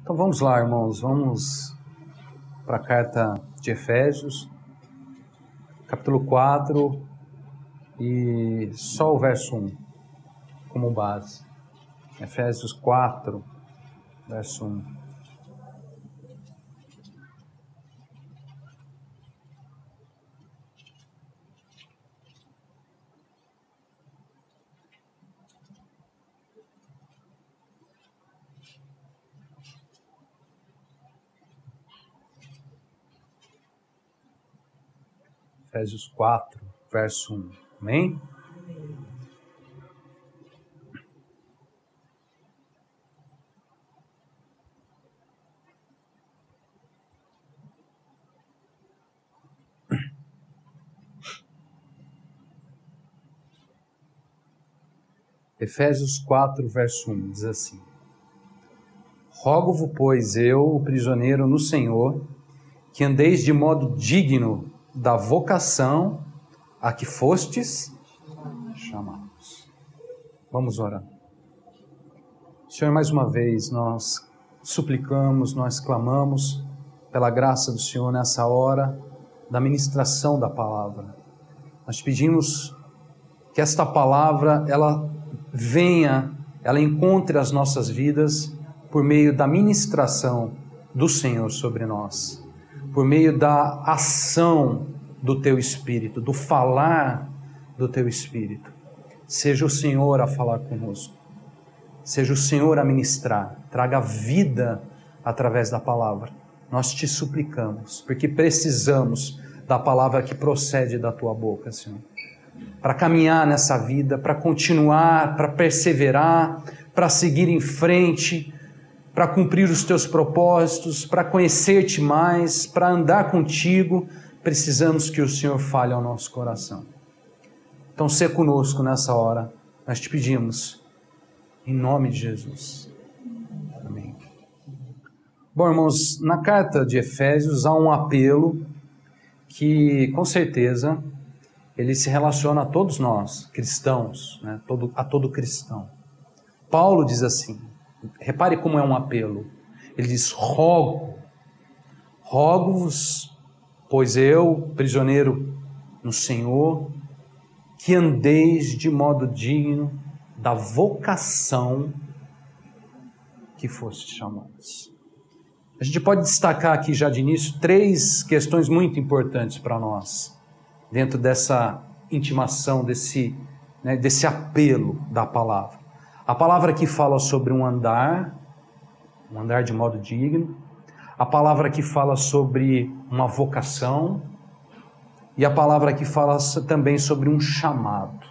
Então vamos lá, irmãos, vamos para a carta de Efésios, capítulo 4 e só o verso 1 como base. Efésios 4, verso 1. Efésios 4, verso 1. Amém? Efésios 4, verso 1, diz assim: Rogo-vos, pois, eu, o prisioneiro no Senhor, que andeis de modo digno da vocação a que fostes chamados. Vamos orar. Senhor, mais uma vez nós suplicamos, nós clamamos pela graça do Senhor nessa hora da ministração da palavra. Nós pedimos que esta palavra, ela venha, ela encontre as nossas vidas por meio da ministração do Senhor sobre nós, por meio da ação do Teu Espírito, do falar do Teu Espírito. Seja o Senhor a falar conosco, seja o Senhor a ministrar, traga vida através da palavra. Nós te suplicamos, porque precisamos da palavra que procede da Tua boca, Senhor, para caminhar nessa vida, para continuar, para perseverar, para seguir em frente, para cumprir os Teus propósitos, para conhecer-te mais, para andar contigo. Precisamos que o Senhor fale ao nosso coração. Então, sê conosco nessa hora, nós te pedimos, em nome de Jesus. Amém. Bom, irmãos, na carta de Efésios há um apelo que, com certeza, ele se relaciona a todos nós, cristãos, né? A todo cristão. Paulo diz assim, repare como é um apelo. Ele diz: rogo-vos, pois eu, prisioneiro no Senhor, que andeis de modo digno da vocação que fostes chamados. A gente pode destacar aqui já de início 3 questões muito importantes para nós, dentro dessa intimação, desse apelo da palavra. A palavra que fala sobre um andar de modo digno. A palavra que fala sobre uma vocação. E a palavra que fala também sobre um chamado.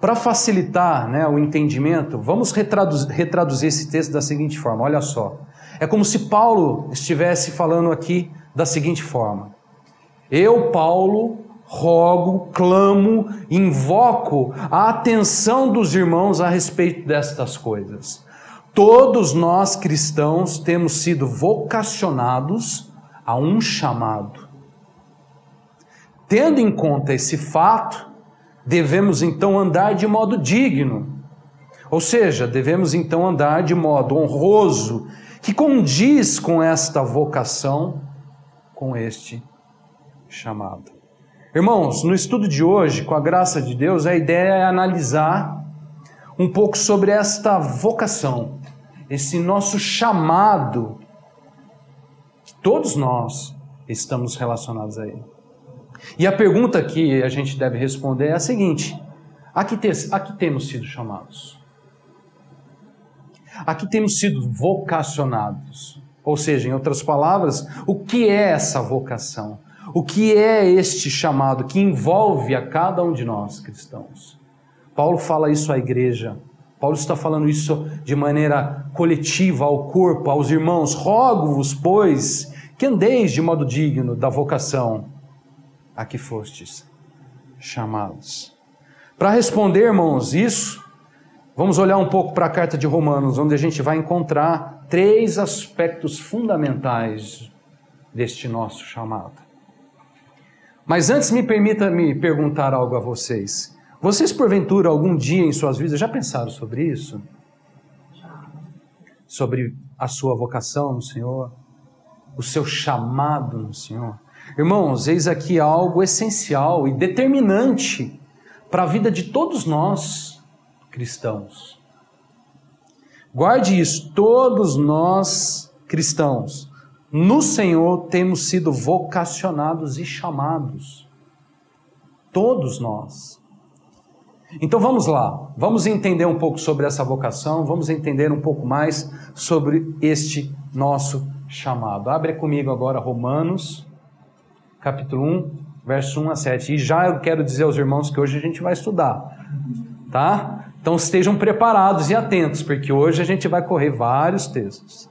Para facilitar, o entendimento, vamos retraduzir esse texto da seguinte forma, olha só. É como se Paulo estivesse falando aqui da seguinte forma: eu, Paulo, rogo, clamo, invoco a atenção dos irmãos a respeito destas coisas. Todos nós cristãos temos sido vocacionados a um chamado. Tendo em conta esse fato, devemos então andar de modo digno. Ou seja, devemos então andar de modo honroso, que condiz com esta vocação, com este chamado. Irmãos, no estudo de hoje, com a graça de Deus, a ideia é analisar um pouco sobre esta vocação, esse nosso chamado, que todos nós estamos relacionados a ele. E a pergunta que a gente deve responder é a seguinte: a que temos sido chamados? A que temos sido vocacionados? Ou seja, em outras palavras, o que é essa vocação? O que é este chamado que envolve a cada um de nós cristãos? Paulo fala isso à igreja. Paulo está falando isso de maneira coletiva ao corpo, aos irmãos. Rogo-vos, pois, que andeis de modo digno da vocação a que fostes chamados. Para responder, irmãos, isso, vamos olhar um pouco para a carta de Romanos, onde a gente vai encontrar 3 aspectos fundamentais deste nosso chamado. Mas antes me perguntar algo a vocês. Vocês, porventura, algum dia em suas vidas já pensaram sobre isso? Sobre a sua vocação no Senhor? O seu chamado no Senhor? Irmãos, eis aqui algo essencial e determinante para a vida de todos nós cristãos. Guarde isso, todos nós cristãos, no Senhor temos sido vocacionados e chamados. Todos nós. Então vamos lá, vamos entender um pouco sobre essa vocação, vamos entender um pouco mais sobre este nosso chamado. Abre comigo agora Romanos, capítulo 1, verso 1 a 7. E já eu quero dizer aos irmãos que hoje a gente vai estudar, tá? Então estejam preparados e atentos, porque hoje a gente vai correr vários textos.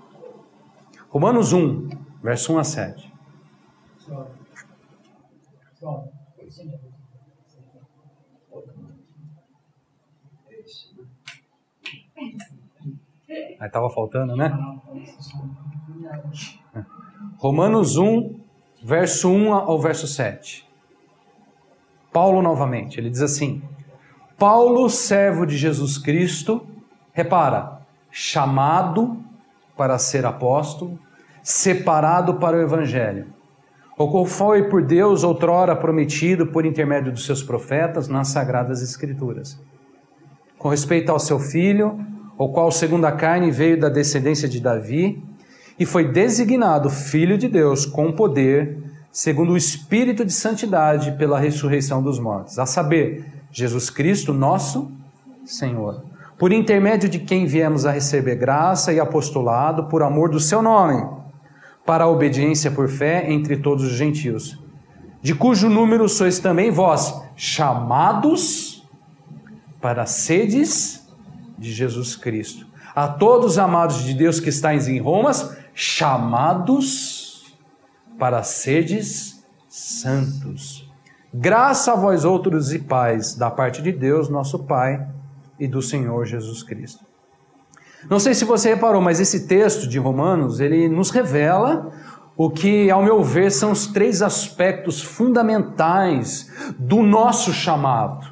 Romanos 1, verso 1 a 7. Aí estava faltando, né? Romanos 1, verso 1 ao verso 7. Paulo novamente, ele diz assim: Paulo, servo de Jesus Cristo, repara, chamado para ser apóstolo, separado para o Evangelho, o qual foi por Deus outrora prometido por intermédio dos seus profetas nas Sagradas Escrituras, com respeito ao seu Filho, o qual segundo a carne veio da descendência de Davi, e foi designado Filho de Deus com poder, segundo o Espírito de Santidade pela ressurreição dos mortos, a saber, Jesus Cristo, nosso Senhor, por intermédio de quem viemos a receber graça e apostolado por amor do seu nome, para a obediência por fé entre todos os gentios, de cujo número sois também vós, chamados para sedes de Jesus Cristo. A todos amados de Deus que estáis em Roma, chamados para sedes santos. Graça a vós outros e paz da parte de Deus, nosso Pai, e do Senhor Jesus Cristo. Não sei se você reparou, mas esse texto de Romanos, ele nos revela o que, ao meu ver, são os três aspectos fundamentais do nosso chamado,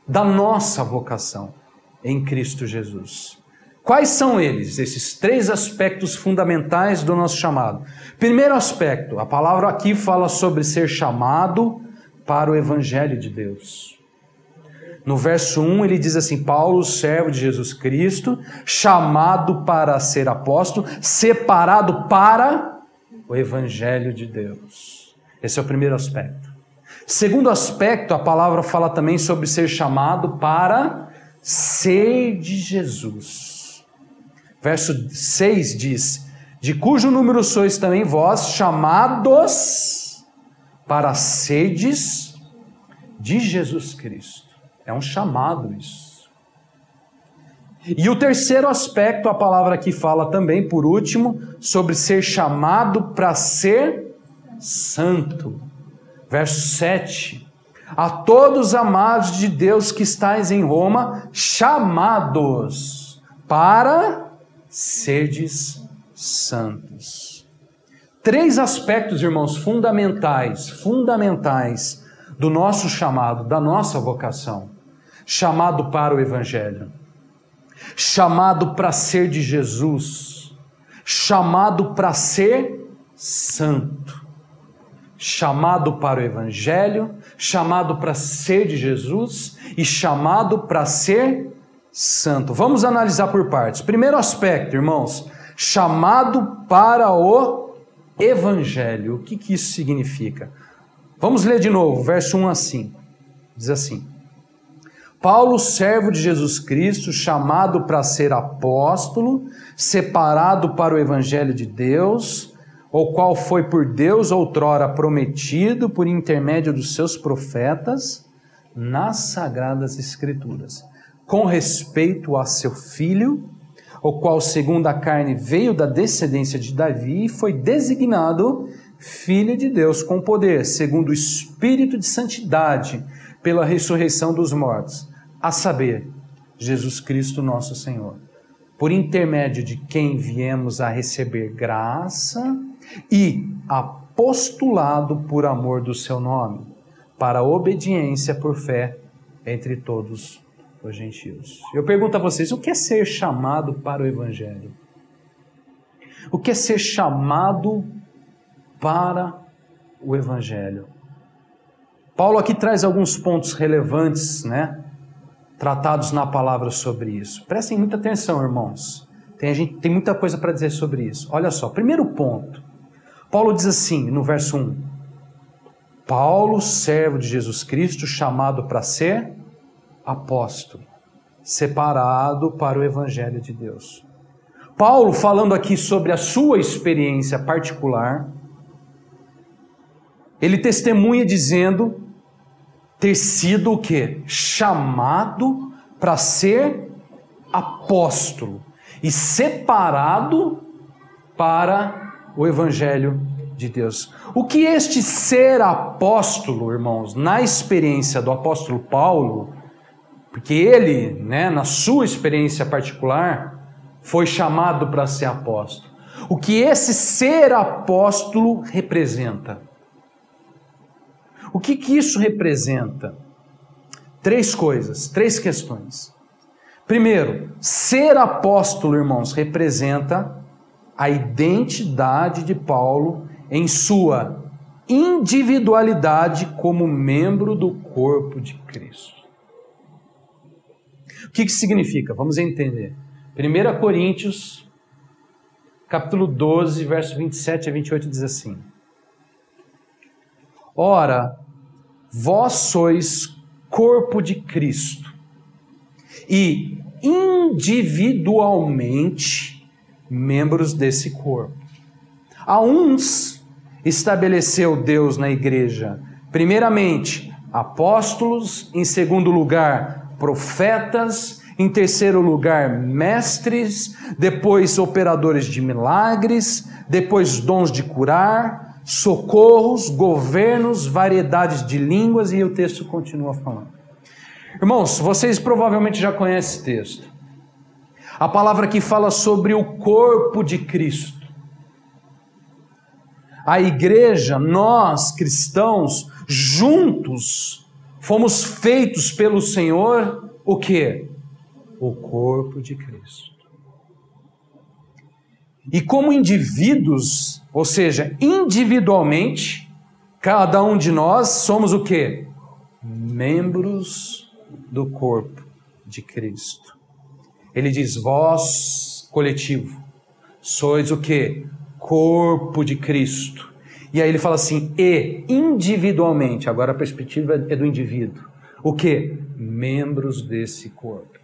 da nossa vocação em Cristo Jesus. Quais são eles, esses três aspectos fundamentais do nosso chamado? Primeiro aspecto, a palavra aqui fala sobre ser chamado para o Evangelho de Deus. No verso 1 ele diz assim: Paulo, servo de Jesus Cristo, chamado para ser apóstolo, separado para o Evangelho de Deus. Esse é o primeiro aspecto. Segundo aspecto, a palavra fala também sobre ser chamado para ser de Jesus. Verso 6 diz: de cujo número sois também vós, chamados para serdes de Jesus Cristo. É um chamado isso. E o terceiro aspecto, a palavra aqui fala também, por último, sobre ser chamado para ser santo. Verso 7. A todos amados de Deus que estáis em Roma, chamados para serdes santos. Três aspectos, irmãos, fundamentais do nosso chamado, da nossa vocação. Chamado para o Evangelho, chamado para ser de Jesus, chamado para ser santo, chamado para o Evangelho, chamado para ser de Jesus e chamado para ser santo. Vamos analisar por partes. Primeiro aspecto, irmãos, chamado para o Evangelho. O que isso significa? Vamos ler de novo, verso 1 a 5. Diz assim: Paulo, servo de Jesus Cristo, chamado para ser apóstolo, separado para o Evangelho de Deus, o qual foi por Deus outrora prometido por intermédio dos seus profetas nas Sagradas Escrituras, com respeito a seu Filho, o qual segundo a carne veio da descendência de Davi e foi designado Filho de Deus com poder, segundo o Espírito de Santidade, pela ressurreição dos mortos, a saber, Jesus Cristo nosso Senhor, por intermédio de quem viemos a receber graça e apostolado por amor do seu nome, para a obediência por fé entre todos os gentios. Eu pergunto a vocês, o que é ser chamado para o Evangelho? O que é ser chamado para o Evangelho? Paulo aqui traz alguns pontos relevantes, né? Tratados na palavra sobre isso. Prestem muita atenção, irmãos. Tem muita coisa para dizer sobre isso. Olha só, primeiro ponto. Paulo diz assim, no verso 1. Paulo, servo de Jesus Cristo, chamado para ser apóstolo, separado para o Evangelho de Deus. Paulo, falando aqui sobre a sua experiência particular, ele testemunha dizendo ter sido o quê? Chamado para ser apóstolo e separado para o Evangelho de Deus. O que este ser apóstolo, irmãos, na experiência do apóstolo Paulo, porque ele, né, na sua experiência particular, foi chamado para ser apóstolo. O que esse ser apóstolo representa? O que isso representa? Três coisas, três questões. Primeiro, ser apóstolo, irmãos, representa a identidade de Paulo em sua individualidade como membro do corpo de Cristo. O que significa? Vamos entender. 1 Coríntios, capítulo 12, verso 27 a 28, diz assim: Ora, vós sois corpo de Cristo, e individualmente membros desse corpo. A uns estabeleceu Deus na igreja, primeiramente, apóstolos, em segundo lugar, profetas, em terceiro lugar, mestres, depois operadores de milagres, depois dons de curar, socorros, governos, variedades de línguas, e o texto continua falando. Irmãos, vocês provavelmente já conhecem esse texto. A palavra aqui fala sobre o corpo de Cristo. A igreja, nós cristãos, juntos, fomos feitos pelo Senhor, o quê? O corpo de Cristo. E como indivíduos, ou seja, individualmente, cada um de nós somos o quê? Membros do corpo de Cristo. Ele diz, vós, coletivo, sois o quê? Corpo de Cristo. E aí ele fala assim, e individualmente, agora a perspectiva é do indivíduo. O quê? Membros desse corpo.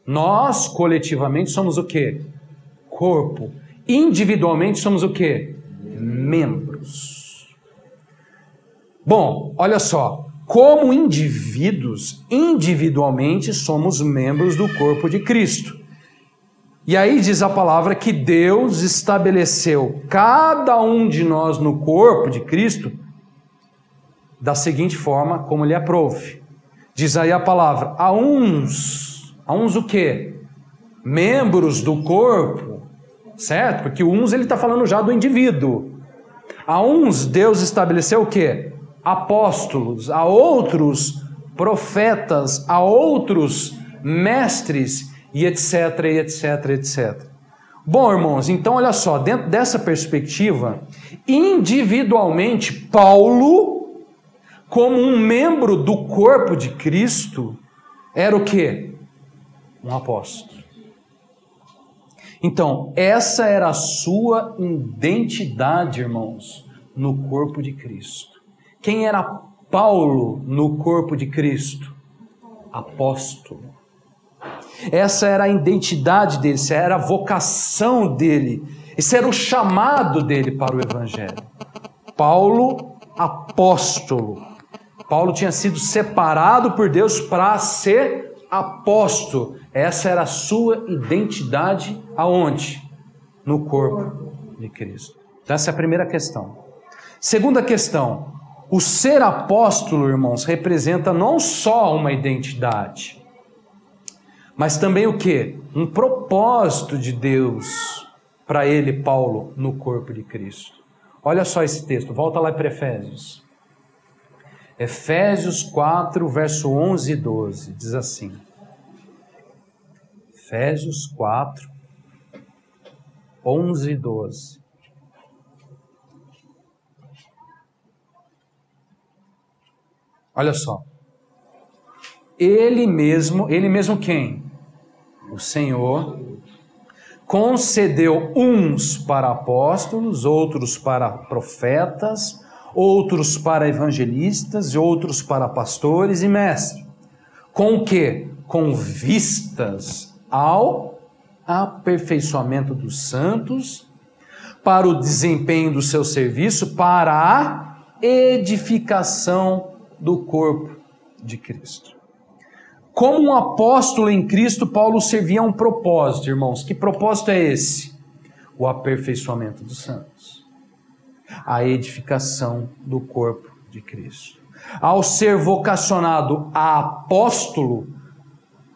Nós, coletivamente, somos o quê? Corpo. Individualmente, somos o quê? Membros. Bom, olha só. Como indivíduos, individualmente, somos membros do corpo de Cristo. E aí diz a palavra que Deus estabeleceu cada um de nós no corpo de Cristo da seguinte forma, como lhe aprouve. Diz aí a palavra, a uns o quê? Membros do corpo, certo? Porque o uns ele está falando já do indivíduo. A uns Deus estabeleceu o quê? Apóstolos, a outros profetas, a outros mestres, e etc, e etc, etc. Bom, irmãos, então olha só, dentro dessa perspectiva, individualmente, Paulo, como um membro do corpo de Cristo, era o quê? Um apóstolo. Então, essa era a sua identidade, irmãos, no corpo de Cristo. Quem era Paulo no corpo de Cristo? Apóstolo. Essa era a identidade dele, essa era a vocação dele, esse era o chamado dele para o Evangelho. Paulo, apóstolo. Paulo tinha sido separado por Deus para ser apóstolo. Essa era a sua identidade aonde? No corpo de Cristo. Então, essa é a primeira questão. Segunda questão, o ser apóstolo, irmãos, representa não só uma identidade, mas também o quê? Um propósito de Deus para ele, Paulo, no corpo de Cristo. Olha só esse texto, volta lá para Efésios. Efésios 4, verso 11 e 12, diz assim. Efésios 4, 11 e 12. Olha só. Ele mesmo quem? O Senhor concedeu uns para apóstolos, outros para profetas, outros para evangelistas, e outros para pastores e mestres. Com o quê? Com vistas ao aperfeiçoamento dos santos, para o desempenho do seu serviço, para a edificação do corpo de Cristo. Como um apóstolo em Cristo, Paulo servia a um propósito, irmãos. Que propósito é esse? O aperfeiçoamento dos santos. A edificação do corpo de Cristo. Ao ser vocacionado a apóstolo,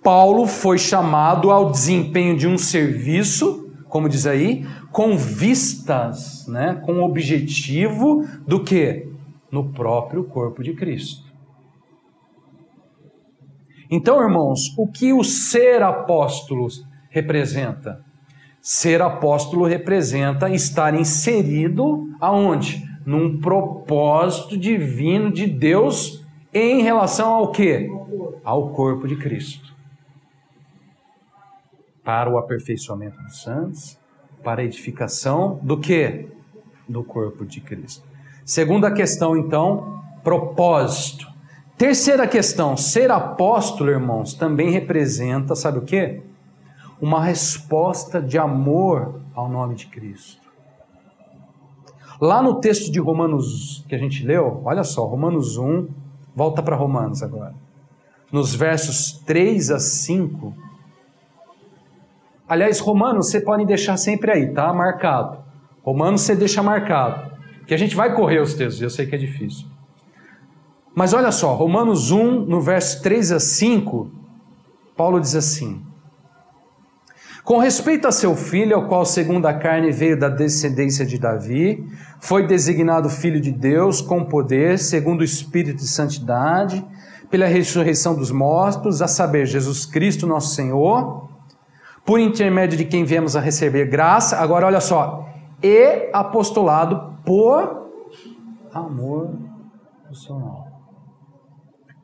Paulo foi chamado ao desempenho de um serviço, como diz aí, com vistas, com o objetivo do quê? No próprio corpo de Cristo. Então, irmãos, o que o ser apóstolo representa? Ser apóstolo representa estar inserido aonde? Num propósito divino de Deus em relação ao quê? Ao corpo de Cristo. Para o aperfeiçoamento dos santos, para a edificação do quê? Do corpo de Cristo. Segunda questão, então, propósito. Terceira questão, ser apóstolo, irmãos, também representa, sabe o quê? Uma resposta de amor ao nome de Cristo. Lá no texto de Romanos que a gente leu, olha só, Romanos 1, volta para Romanos agora. Nos versos 3 a 5. Aliás, Romanos você pode deixar sempre aí, tá? Marcado. Romanos você deixa marcado. Que a gente vai correr os textos, eu sei que é difícil. Mas olha só, Romanos 1, no verso 3 a 5, Paulo diz assim: com respeito a seu filho, ao qual segundo a carne veio da descendência de Davi, foi designado filho de Deus com poder, segundo o Espírito de santidade, pela ressurreição dos mortos, a saber, Jesus Cristo nosso Senhor, por intermédio de quem viemos a receber graça, agora olha só, e apostolado por amor do seu nome,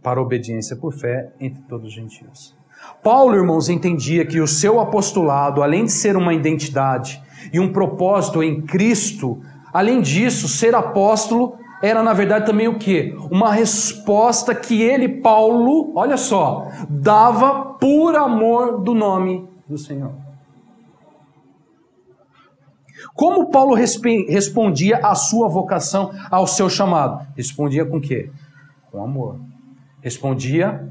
para obediência por fé entre todos os gentios. Paulo, irmãos, entendia que o seu apostolado, além de ser uma identidade e um propósito em Cristo, além disso, ser apóstolo era, na verdade, também o quê? Uma resposta que ele, Paulo, olha só, dava por amor do nome do Senhor. Como Paulo respondia à sua vocação, ao seu chamado? Respondia com o quê? Com amor. Respondia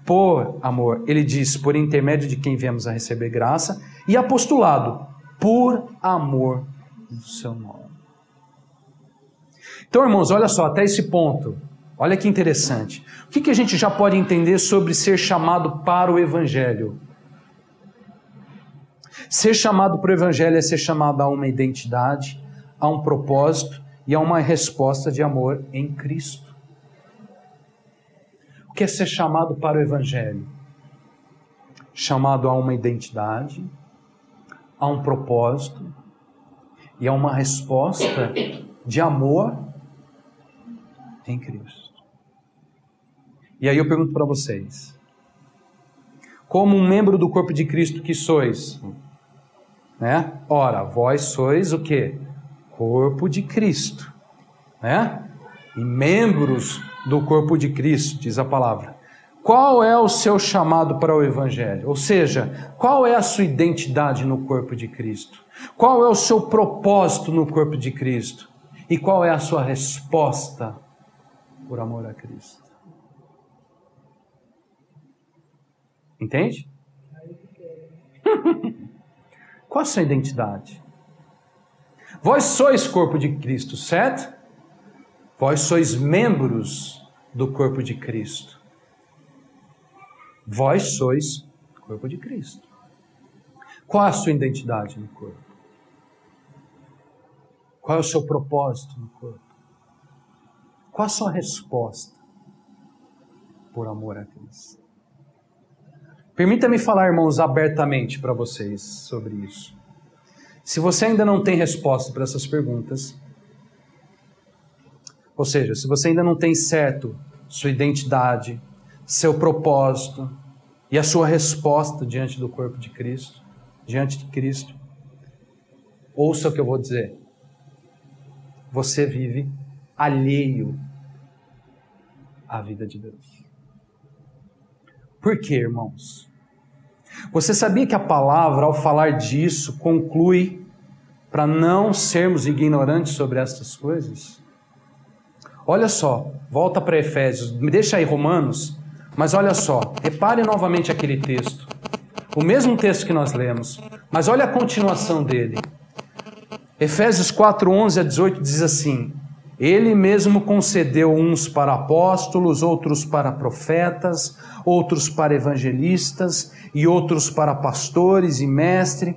por amor. Ele diz, por intermédio de quem viemos a receber graça, e apostolado, por amor do seu nome. Então, irmãos, olha só, até esse ponto, olha que interessante. O que a gente já pode entender sobre ser chamado para o Evangelho? Ser chamado para o Evangelho é ser chamado a uma identidade, a um propósito e a uma resposta de amor em Cristo. O que é ser chamado para o Evangelho? Chamado a uma identidade, a um propósito e a uma resposta de amor em Cristo. E aí eu pergunto para vocês, como um membro do corpo de Cristo que sois, Ora, vós sois o quê? Corpo de Cristo, E membros do corpo de Cristo, diz a palavra. Qual é o seu chamado para o Evangelho? Ou seja, qual é a sua identidade no corpo de Cristo? Qual é o seu propósito no corpo de Cristo? E qual é a sua resposta por amor a Cristo? Entende? Qual a sua identidade? Vós sois corpo de Cristo, certo? Vós sois membros do corpo de Cristo. Vós sois corpo de Cristo. Qual a sua identidade no corpo? Qual é o seu propósito no corpo? Qual a sua resposta por amor a Cristo? Permita-me falar, irmãos, abertamente para vocês sobre isso. Se você ainda não tem resposta para essas perguntas, ou seja, se você ainda não tem certo sua identidade, seu propósito e a sua resposta diante do corpo de Cristo, diante de Cristo, ouça o que eu vou dizer. Você vive alheio à vida de Deus. Por quê, irmãos? Você sabia que a palavra, ao falar disso, conclui para não sermos ignorantes sobre estas coisas? Olha só, volta para Efésios, me deixa aí Romanos, mas olha só, repare novamente aquele texto. O mesmo texto que nós lemos, mas olha a continuação dele. Efésios 4, 11 a 18 diz assim: Ele mesmo concedeu uns para apóstolos, outros para profetas, outros para evangelistas e outros para pastores e mestres,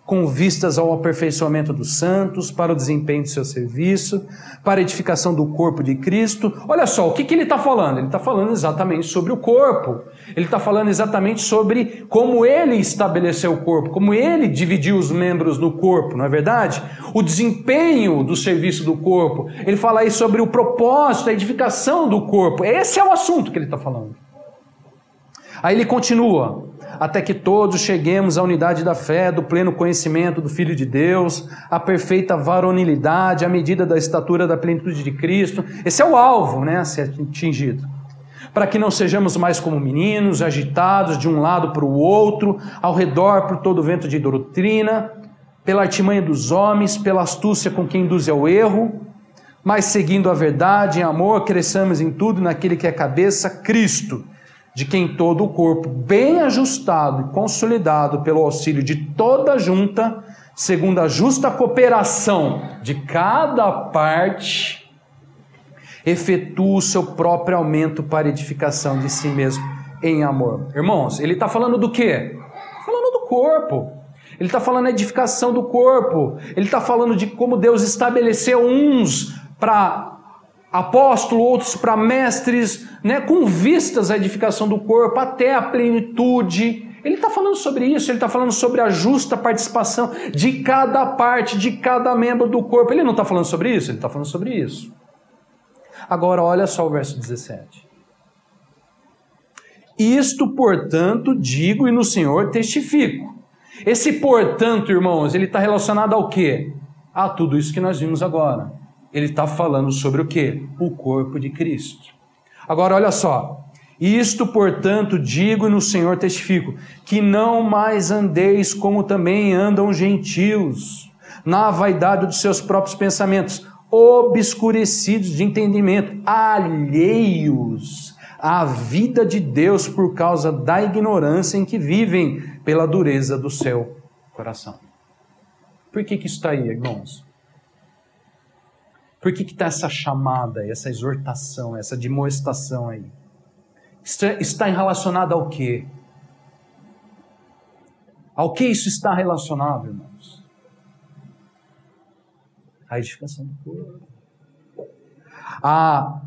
com vistas ao aperfeiçoamento dos santos, para o desempenho do seu serviço, para a edificação do corpo de Cristo. Olha só, o que ele está falando? Ele está falando exatamente sobre o corpo. Ele está falando exatamente sobre como ele estabeleceu o corpo, como ele dividiu os membros do corpo, não é verdade? O desempenho do serviço do corpo. Ele fala aí sobre o propósito, a edificação do corpo. Esse é o assunto que ele está falando. Aí ele continua: até que todos cheguemos à unidade da fé, do pleno conhecimento do Filho de Deus, à perfeita varonilidade, à medida da estatura da plenitude de Cristo. Esse é o alvo, né, a ser atingido. Para que não sejamos mais como meninos, agitados de um lado para o outro, ao redor por todo vento de doutrina, pela artimanha dos homens, pela astúcia com que induz ao erro, mas seguindo a verdade em amor, cresçamos em tudo naquele que é cabeça, Cristo, de quem todo o corpo, bem ajustado e consolidado pelo auxílio de toda a junta, segundo a justa cooperação de cada parte, efetua o seu próprio aumento para edificação de si mesmo em amor. Irmãos, ele está falando do quê? Está falando do corpo. Ele está falando da edificação do corpo. Ele está falando de como Deus estabeleceu uns para apóstolos, outros para mestres, né, com vistas à edificação do corpo até a plenitude. Ele está falando sobre isso, ele está falando sobre a justa participação de cada parte, de cada membro do corpo. Ele não está falando sobre isso? Ele está falando sobre isso. Agora olha só o verso 17. Isto, portanto, digo e no Senhor testifico. Esse portanto, irmãos, ele está relacionado ao quê? A tudo isso que nós vimos agora. Ele está falando sobre o quê? O corpo de Cristo. Agora olha só. Isto, portanto, digo e no Senhor testifico, que não mais andeis como também andam gentios, na vaidade dos seus próprios pensamentos, obscurecidos de entendimento, alheios à vida de Deus por causa da ignorância em que vivem, pela dureza do seu coração. Por que isso está aí, irmãos? Por que está essa chamada, essa exortação, essa demonstração aí? Está relacionado ao quê? Ao que isso está relacionado, irmãos? A edificação do corpo. A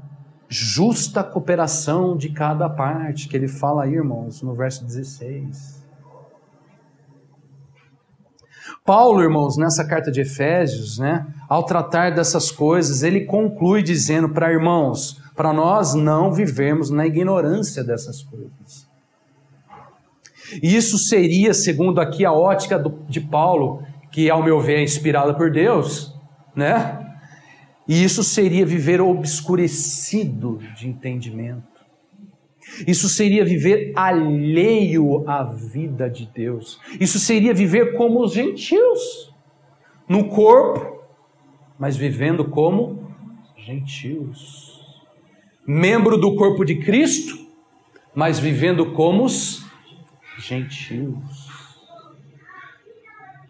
justa cooperação de cada parte, que ele fala aí, irmãos, no verso 16. Paulo, irmãos, nessa carta de Efésios, né, ao tratar dessas coisas, ele conclui dizendo para irmãos, para nós não vivermos na ignorância dessas coisas. E isso seria, segundo aqui a ótica de Paulo, que ao meu ver é inspirada por Deus, né? E isso seria viver obscurecido de entendimento. Isso seria viver alheio à vida de Deus. Isso seria viver como os gentios, no corpo, mas vivendo como gentios. Membro do corpo de Cristo, mas vivendo como os gentios.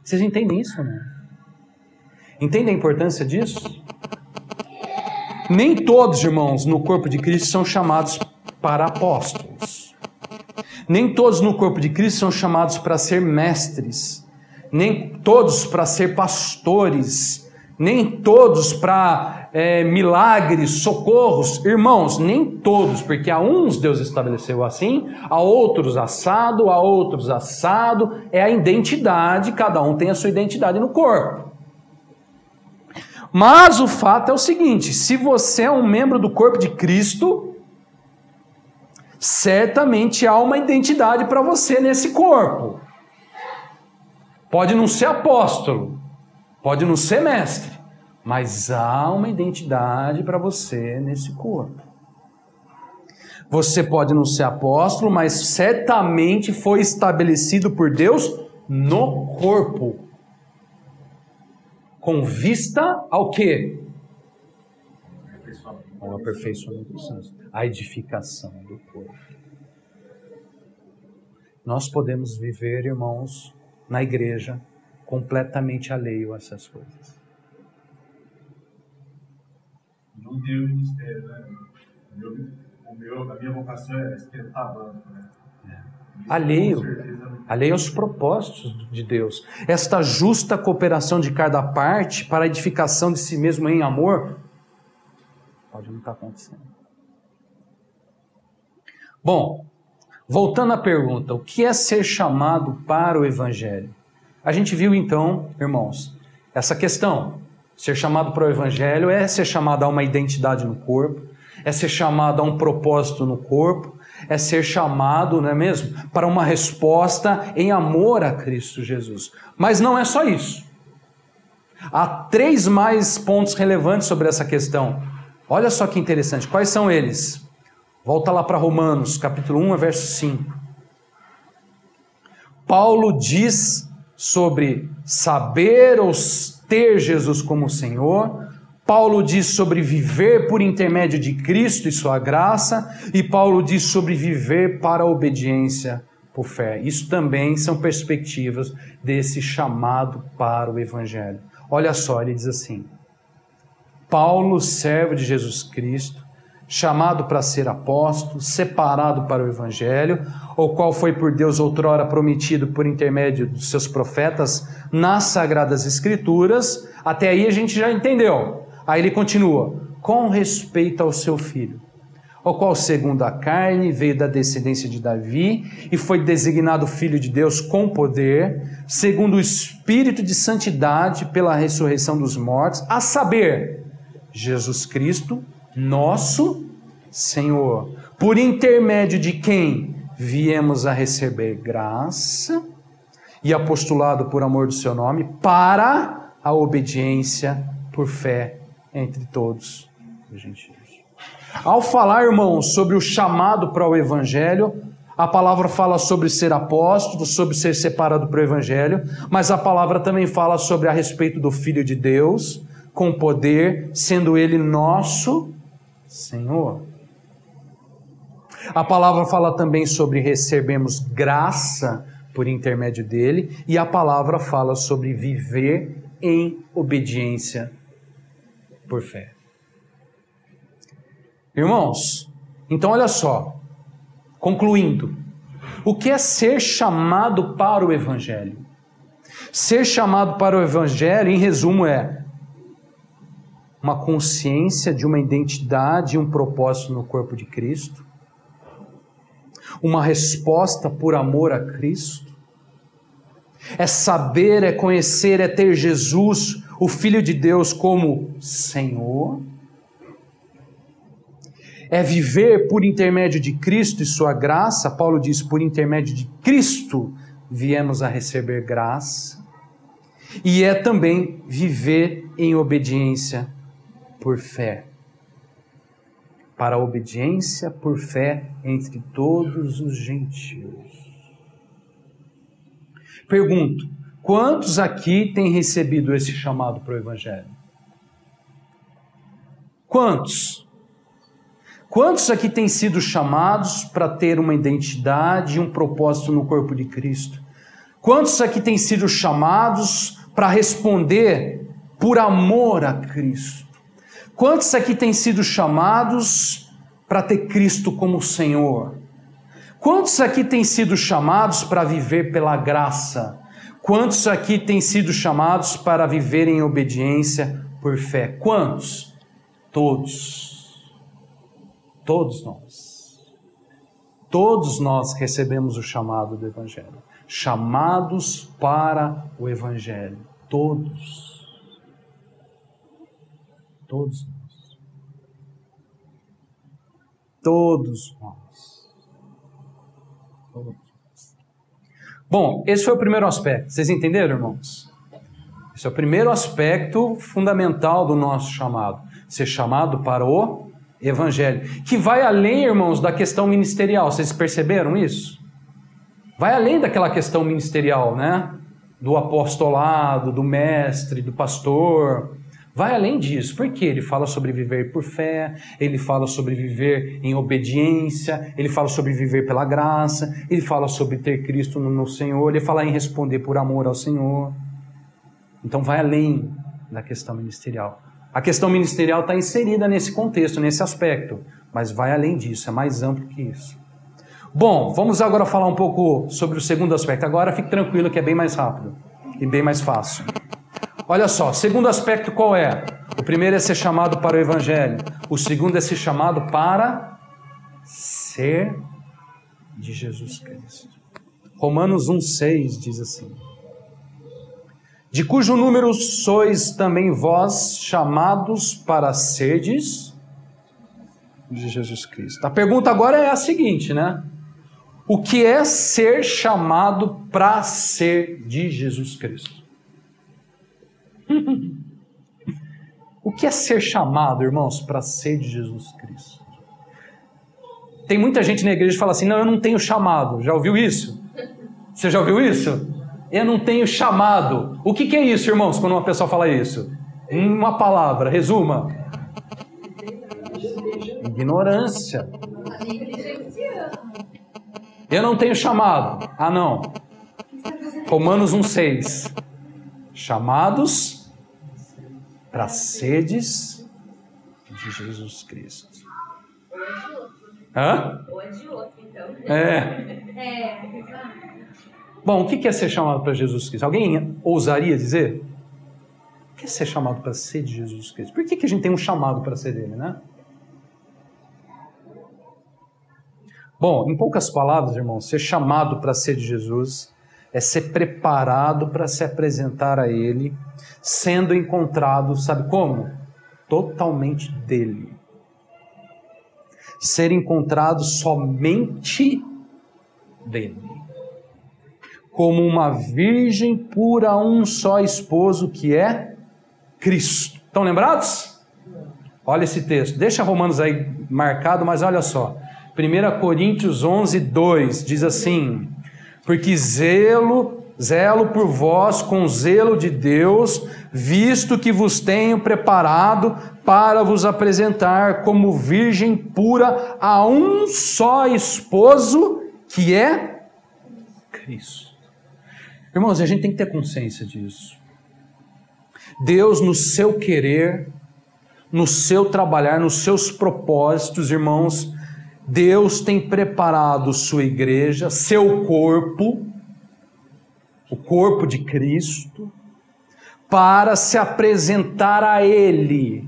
Vocês entendem isso, né? Entendem a importância disso? Nem todos, irmãos, no corpo de Cristo são chamados para apóstolos. Nem todos no corpo de Cristo são chamados para ser mestres. Nem todos para ser pastores. nem todos para milagres, socorros. Irmãos, nem todos, porque a uns Deus estabeleceu assim, a outros assado, é a identidade, cada um tem a sua identidade no corpo. Mas o fato é o seguinte, se você é um membro do corpo de Cristo, certamente há uma identidade para você nesse corpo. Pode não ser apóstolo, pode não ser mestre, mas há uma identidade para você nesse corpo. Você pode não ser apóstolo, mas certamente foi estabelecido por Deus no corpo. Com vista ao quê? Ao aperfeiçoamento dos santos. A edificação do corpo. Nós podemos viver, irmãos, na igreja, completamente alheio a essas coisas. Não tem o ministério, né? A minha vocação é esquentar a banca, né? Alheio aos propósitos de Deus. Esta justa cooperação de cada parte para a edificação de si mesmo em amor, pode não estar acontecendo. Bom, voltando à pergunta, o que é ser chamado para o Evangelho? A gente viu então, irmãos, essa questão. Ser chamado para o Evangelho é ser chamado a uma identidade no corpo, é ser chamado a um propósito no corpo, é ser chamado, não é mesmo, para uma resposta em amor a Cristo Jesus. Mas não é só isso. Há 3 mais pontos relevantes sobre essa questão. Olha só que interessante. Quais são eles? Volta lá para Romanos, capítulo 1, verso 5. Paulo diz sobre saber ou ter Jesus como Senhor. Paulo diz sobre viver por intermédio de Cristo e sua graça, e Paulo diz sobre viver para a obediência por fé. Isso também são perspectivas desse chamado para o Evangelho. Olha só, ele diz assim: Paulo, servo de Jesus Cristo, chamado para ser apóstolo, separado para o Evangelho, o qual foi por Deus outrora prometido por intermédio dos seus profetas nas Sagradas Escrituras. Até aí a gente já entendeu. Aí ele continua, com respeito ao seu filho, o qual segundo a carne veio da descendência de Davi e foi designado filho de Deus com poder, segundo o Espírito de santidade pela ressurreição dos mortos, a saber, Jesus Cristo, nosso Senhor, por intermédio de quem viemos a receber graça e apostolado por amor do seu nome, para a obediência por fé entre todos os gentios. Ao falar, irmãos, sobre o chamado para o Evangelho, a palavra fala sobre ser apóstolo, sobre ser separado para o Evangelho, mas a palavra também fala sobre a respeito do Filho de Deus, com poder, sendo Ele nosso Senhor. A palavra fala também sobre recebermos graça por intermédio dele, e a palavra fala sobre viver em obediência por fé. Irmãos, então olha só, concluindo, o que é ser chamado para o Evangelho? Ser chamado para o Evangelho, em resumo, é uma consciência de uma identidade e um propósito no corpo de Cristo, uma resposta por amor a Cristo, é saber, é conhecer, é ter Jesus, o Filho de Deus, como Senhor, é viver por intermédio de Cristo e sua graça. Paulo diz, por intermédio de Cristo viemos a receber graça, e é também viver em obediência por fé, para a obediência por fé entre todos os gentios. Pergunto, quantos aqui têm recebido esse chamado para o Evangelho? Quantos? Quantos aqui têm sido chamados para ter uma identidade e um propósito no corpo de Cristo? Quantos aqui têm sido chamados para responder por amor a Cristo? Quantos aqui têm sido chamados para ter Cristo como Senhor? Quantos aqui têm sido chamados para viver pela graça? Quantos aqui têm sido chamados para viver em obediência por fé. Quantos? Todos. Todos nós. Todos nós recebemos o chamado do Evangelho. Chamados para o Evangelho. Todos. Todos nós. Todos nós. Todos nós. Bom, esse foi o primeiro aspecto. Vocês entenderam, irmãos? Esse é o primeiro aspecto fundamental do nosso chamado. Ser chamado para o Evangelho. Que vai além, irmãos, da questão ministerial. Vocês perceberam isso? Vai além daquela questão ministerial, né? Do apostolado, do mestre, do pastor. Vai além disso. Por quê? Ele fala sobre viver por fé, ele fala sobre viver em obediência, ele fala sobre viver pela graça, ele fala sobre ter Cristo no Senhor, ele fala em responder por amor ao Senhor. Então vai além da questão ministerial. A questão ministerial está inserida nesse contexto, nesse aspecto, mas vai além disso, é mais amplo que isso. Bom, vamos agora falar um pouco sobre o segundo aspecto. Agora fique tranquilo que é bem mais rápido e bem mais fácil. Olha só, segundo aspecto qual é? O primeiro é ser chamado para o Evangelho. O segundo é ser chamado para ser de Jesus Cristo. Romanos 1,6 diz assim: de cujo número sois também vós chamados para serdes de Jesus Cristo. A pergunta agora é a seguinte, né? O que é ser chamado para ser de Jesus Cristo? O que é ser chamado, irmãos, para ser de Jesus Cristo? Tem muita gente na igreja que fala assim: não, eu não tenho chamado. Já ouviu isso? Você já ouviu isso? Eu não tenho chamado. O que é isso, irmãos, quando uma pessoa fala isso? Em uma palavra, resuma. Ignorância. Eu não tenho chamado. Ah, não. Romanos 1,6. Chamados para sedes de Jesus Cristo. Hã? Ou é de outro, então. Bom, o que é ser chamado para Jesus Cristo? Alguém ousaria dizer? O que é ser chamado para ser de Jesus Cristo? Por que a gente tem um chamado para ser dele, né? Bom, em poucas palavras, irmãos, ser chamado para ser de Jesus é ser preparado para se apresentar a Ele, sendo encontrado, sabe como? Totalmente dele. Ser encontrado somente dele. Como uma virgem pura a um só esposo, que é Cristo. Estão lembrados? Olha esse texto. Deixa Romanos aí marcado, mas olha só. 1 Coríntios 11:2 diz assim: porque zelo por vós com zelo de Deus, visto que vos tenho preparado para vos apresentar como virgem pura a um só esposo, que é Cristo. Irmãos, a gente tem que ter consciência disso. Deus, no seu querer, no seu trabalhar, nos seus propósitos, irmãos, Deus tem preparado sua igreja, seu corpo, o corpo de Cristo, para se apresentar a Ele.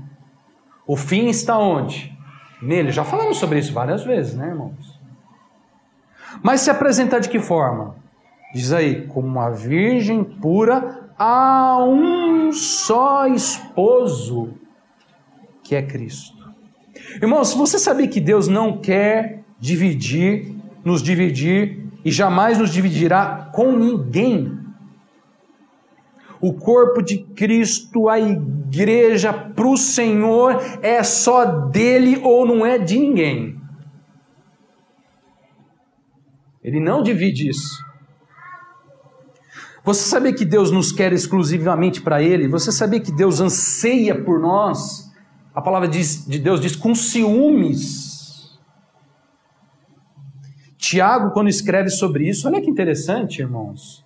O fim está onde? Nele. Já falamos sobre isso várias vezes, né, irmãos? Mas se apresentar de que forma? Diz aí, como uma virgem pura a um só esposo, que é Cristo. Irmãos, você sabia que Deus não quer nos dividir e jamais nos dividirá com ninguém? O corpo de Cristo, a igreja para o Senhor, é só dele ou não é de ninguém. Ele não divide isso. Você sabia que Deus nos quer exclusivamente para Ele? Você sabia que Deus anseia por nós? A palavra de Deus diz com ciúmes. Tiago, quando escreve sobre isso, olha que interessante, irmãos.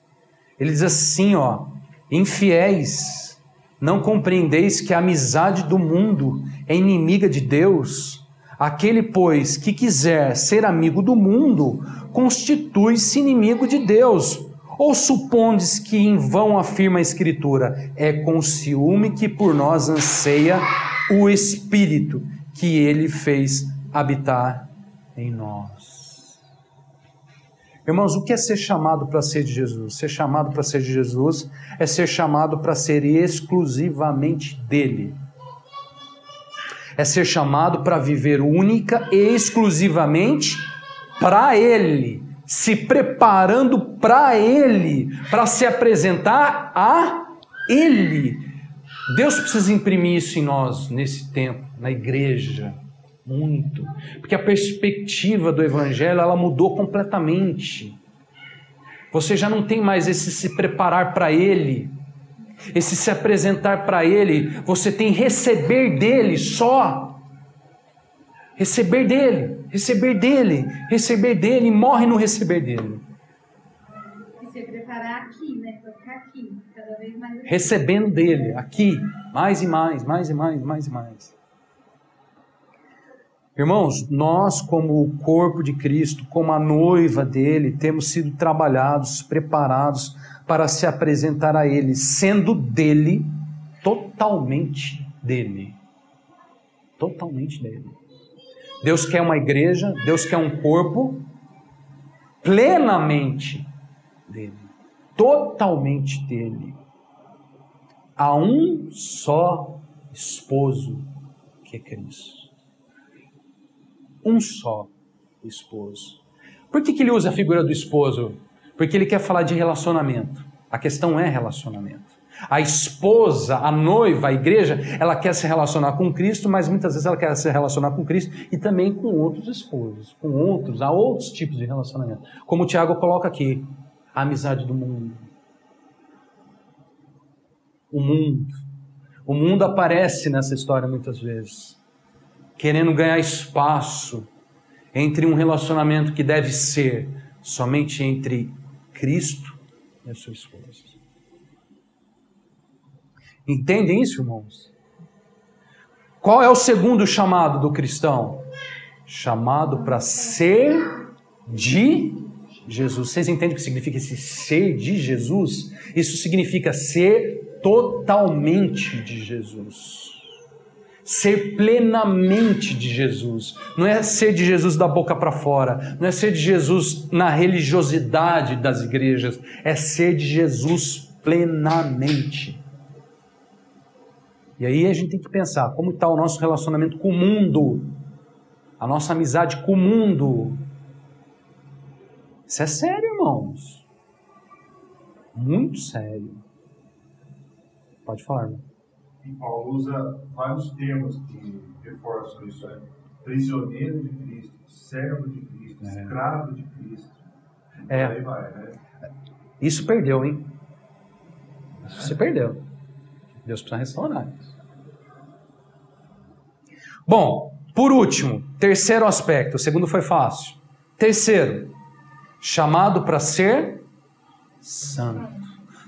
Ele diz assim, infiéis, não compreendeis que a amizade do mundo é inimiga de Deus? Aquele, pois, que quiser ser amigo do mundo, constitui-se inimigo de Deus. Ou supondes que em vão afirma a Escritura, é com ciúme que por nós anseia o Espírito que Ele fez habitar em nós. Irmãos, o que é ser chamado para ser de Jesus? Ser chamado para ser de Jesus é ser chamado para ser exclusivamente dele. É ser chamado para viver única e exclusivamente para Ele, se preparando para Ele, para se apresentar a Ele. Deus precisa imprimir isso em nós, nesse tempo, na igreja, muito. Porque a perspectiva do Evangelho, ela mudou completamente. Você já não tem mais esse se preparar para Ele, esse se apresentar para Ele, você tem receber dEle só. Receber dEle, receber dEle, receber dEle, e morre no receber dEle. E se preparar aqui, né? Para ficar aqui, cada vez mais aqui. Recebendo dEle, aqui, mais e mais, mais e mais, mais e mais. Irmãos, nós como o corpo de Cristo, como a noiva dEle, temos sido trabalhados, preparados para se apresentar a Ele, sendo dEle, totalmente dEle. Totalmente dEle. Deus quer uma igreja, Deus quer um corpo plenamente dEle. Totalmente dEle. Há um só esposo que é Cristo. Um só esposo. Por que ele usa a figura do esposo? Porque ele quer falar de relacionamento. A questão é relacionamento. A esposa, a noiva, a igreja, ela quer se relacionar com Cristo, mas muitas vezes ela quer se relacionar com Cristo e também com outros esposos, há outros tipos de relacionamento. Como o Tiago coloca aqui, a amizade do mundo. O mundo aparece nessa história muitas vezes, querendo ganhar espaço entre um relacionamento que deve ser somente entre Cristo e a sua esposa. Entendem isso, irmãos? Qual é o segundo chamado do cristão? Chamado para ser de Jesus. Vocês entendem o que significa esse ser de Jesus? Isso significa ser totalmente de Jesus. Ser plenamente de Jesus. Não é ser de Jesus da boca para fora. Não é ser de Jesus na religiosidade das igrejas. É ser de Jesus plenamente. E aí a gente tem que pensar como está o nosso relacionamento com o mundo, a nossa amizade com o mundo. Isso é sério, irmãos. Muito sério. Pode falar, irmão. E Paulo usa vários termos que reforçam isso. Prisioneiro de Cristo, servo de Cristo, escravo de Cristo. Aí vai, né? Isso perdeu, hein? Isso você perdeu. Deus precisa restaurar isso. Bom, por último, terceiro aspecto. O segundo foi fácil. Terceiro, chamado para ser santo.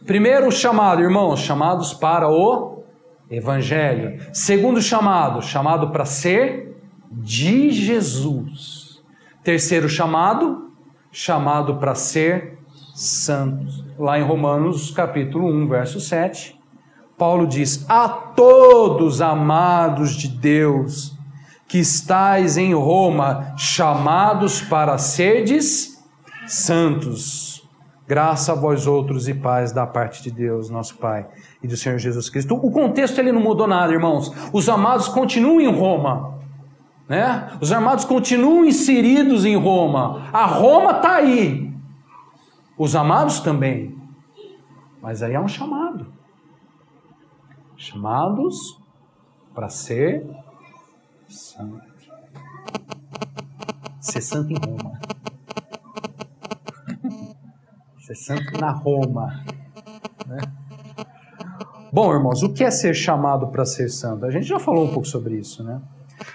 Primeiro chamado, irmãos, chamados para o Evangelho. Segundo chamado para ser de Jesus. Terceiro chamado para ser santos. Lá em Romanos capítulo 1, verso 7, Paulo diz: a todos amados de Deus, que estais em Roma, chamados para serdes santos. Graça a vós outros e paz da parte de Deus, nosso Pai, e do Senhor Jesus Cristo. O contexto ele não mudou nada, irmãos. Os amados continuam em Roma, né? Os amados continuam inseridos em Roma. A Roma está aí. Os amados também. Mas aí há um chamado. Chamados para ser santo. Ser santo em Roma. Ser santo na Roma. Né? Bom, irmãos, o que é ser chamado para ser santo? A gente já falou um pouco sobre isso, né?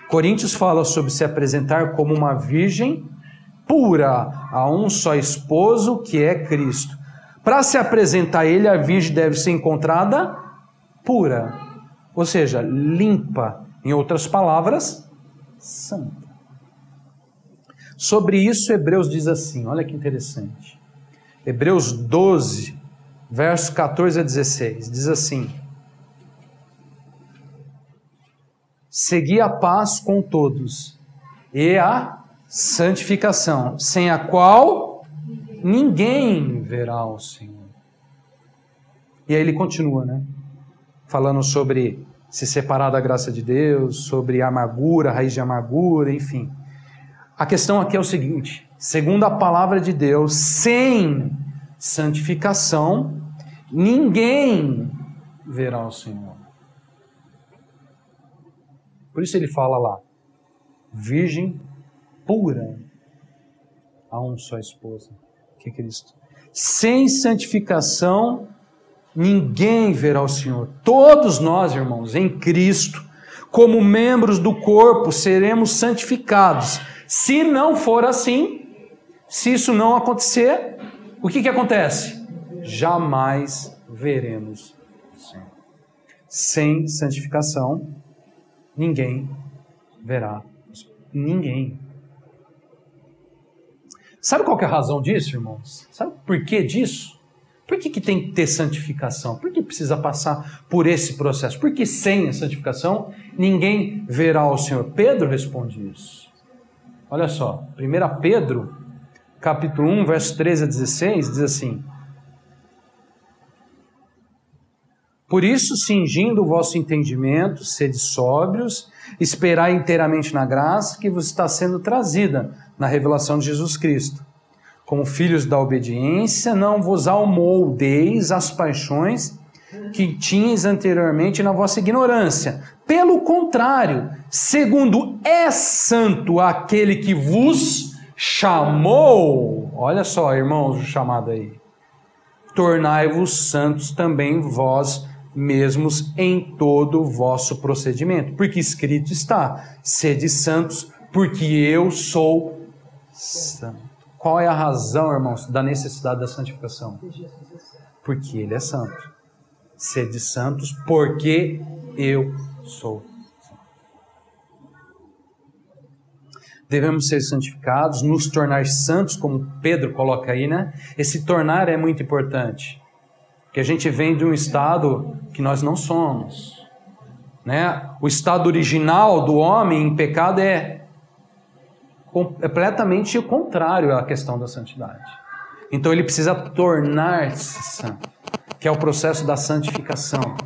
Coríntios fala sobre se apresentar como uma virgem pura a um só esposo, que é Cristo. Para se apresentar a ele, a virgem deve ser encontrada pura, ou seja, limpa, em outras palavras, santa. Sobre isso, Hebreus diz assim, olha que interessante. Hebreus 12, versos 14 a 16, diz assim: segui a paz com todos e a santificação, sem a qual ninguém verá o Senhor. E aí ele continua, né? Falando sobre se separar da graça de Deus, sobre a amargura, a raiz de amargura, enfim. A questão aqui é o seguinte: segundo a palavra de Deus, sem santificação, ninguém verá o Senhor. Por isso ele fala lá, virgem pura, a uma só esposa, que é Cristo. Sem santificação, ninguém verá o Senhor. Todos nós, irmãos, em Cristo, como membros do corpo, seremos santificados. Se não for assim, se isso não acontecer, o que acontece? Jamais veremos o Senhor. Sem santificação, ninguém verá. Ninguém. Sabe qual que é a razão disso, irmãos? Sabe por que disso? Por que tem que ter santificação? Por que precisa passar por esse processo? Porque sem a santificação, ninguém verá o Senhor. Pedro responde isso. Olha só, 1 Pedro, capítulo 1, verso 13 a 16, diz assim: por isso, cingindo o vosso entendimento, sede sóbrios, esperai inteiramente na graça que vos está sendo trazida na revelação de Jesus Cristo. Como filhos da obediência, não vos amoldeis às paixões que tinhas anteriormente na vossa ignorância. Pelo contrário, segundo é santo aquele que vos chamou. Olha só, irmãos, o chamado aí. Tornai-vos santos também vós mesmos em todo o vosso procedimento. Porque escrito está, sede santos, porque eu sou santo. Qual é a razão, irmãos, da necessidade da santificação? Porque Ele é santo. Sede santos, porque eu sou santo. Devemos ser santificados, nos tornar santos, como Pedro coloca aí, né? Esse tornar é muito importante. Porque a gente vem de um estado que nós não somos, né? O estado original do homem em pecado é completamente o contrário à questão da santidade. Então ele precisa tornar-se santo, que é o processo da santificação.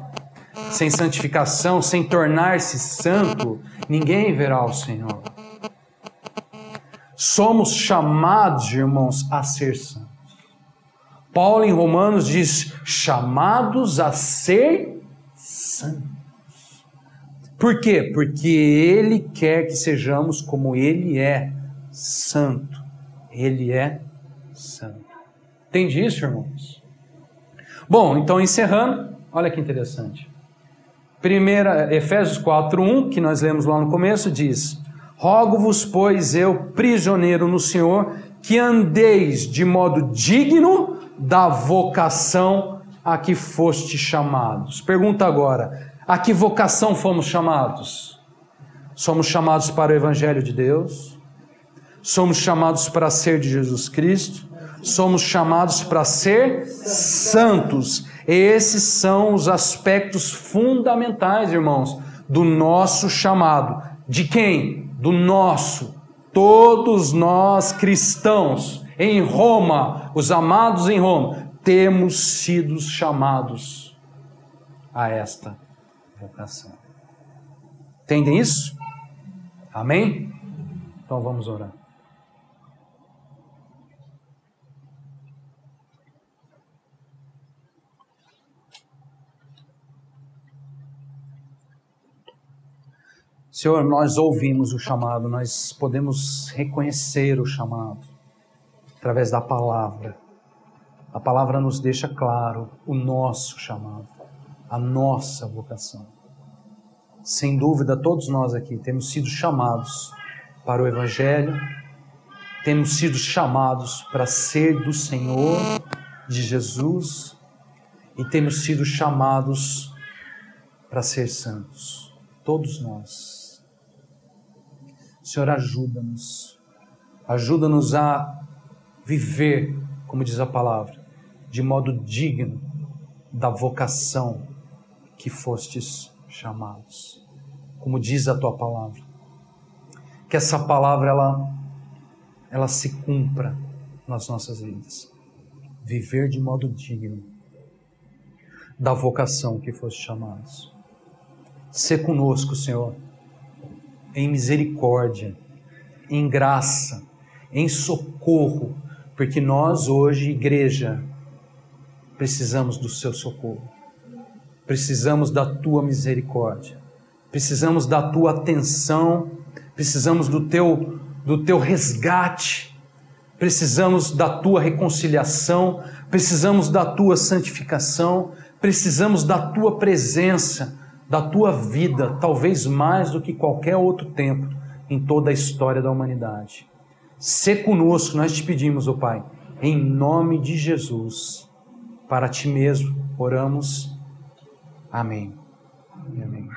Sem santificação, sem tornar-se santo, ninguém verá o Senhor. Somos chamados, irmãos, a ser santos. Paulo em Romanos diz, chamados a ser santos. Por quê? Porque Ele quer que sejamos como Ele é santo. Ele é santo. Entende isso, irmãos? Bom, então encerrando, olha que interessante. Efésios 4:1, que nós lemos lá no começo, diz: rogo-vos, pois eu, prisioneiro no Senhor, que andeis de modo digno da vocação a que foste chamados. Pergunta agora, a que vocação fomos chamados? Somos chamados para o Evangelho de Deus? Somos chamados para ser de Jesus Cristo? Somos chamados para ser santos. Esses são os aspectos fundamentais, irmãos, do nosso chamado. De quem? Do nosso. Todos nós cristãos em Roma, os amados em Roma, temos sido chamados a esta vocação. Entendem isso? Amém? Então vamos orar. Senhor, nós ouvimos o chamado, nós podemos reconhecer o chamado através da palavra. A palavra nos deixa claro o nosso chamado, a nossa vocação. Sem dúvida, todos nós aqui temos sido chamados para o Evangelho, temos sido chamados para ser do Senhor, de Jesus, e temos sido chamados para ser santos. Todos nós. Senhor, ajuda-nos a viver como diz a palavra, de modo digno da vocação que fostes chamados, como diz a tua palavra. Que essa palavra ela se cumpra nas nossas vidas. Viver de modo digno da vocação que foste chamados. Sê conosco, Senhor, em misericórdia, em graça, em socorro, porque nós hoje, igreja, precisamos do seu socorro, precisamos da tua misericórdia, precisamos da tua atenção, precisamos do teu resgate, precisamos da tua reconciliação, precisamos da tua santificação, precisamos da tua presença, da tua vida, talvez mais do que qualquer outro tempo em toda a história da humanidade. Sê conosco, nós te pedimos, ó Pai, em nome de Jesus, para ti mesmo oramos. Amém. Amém.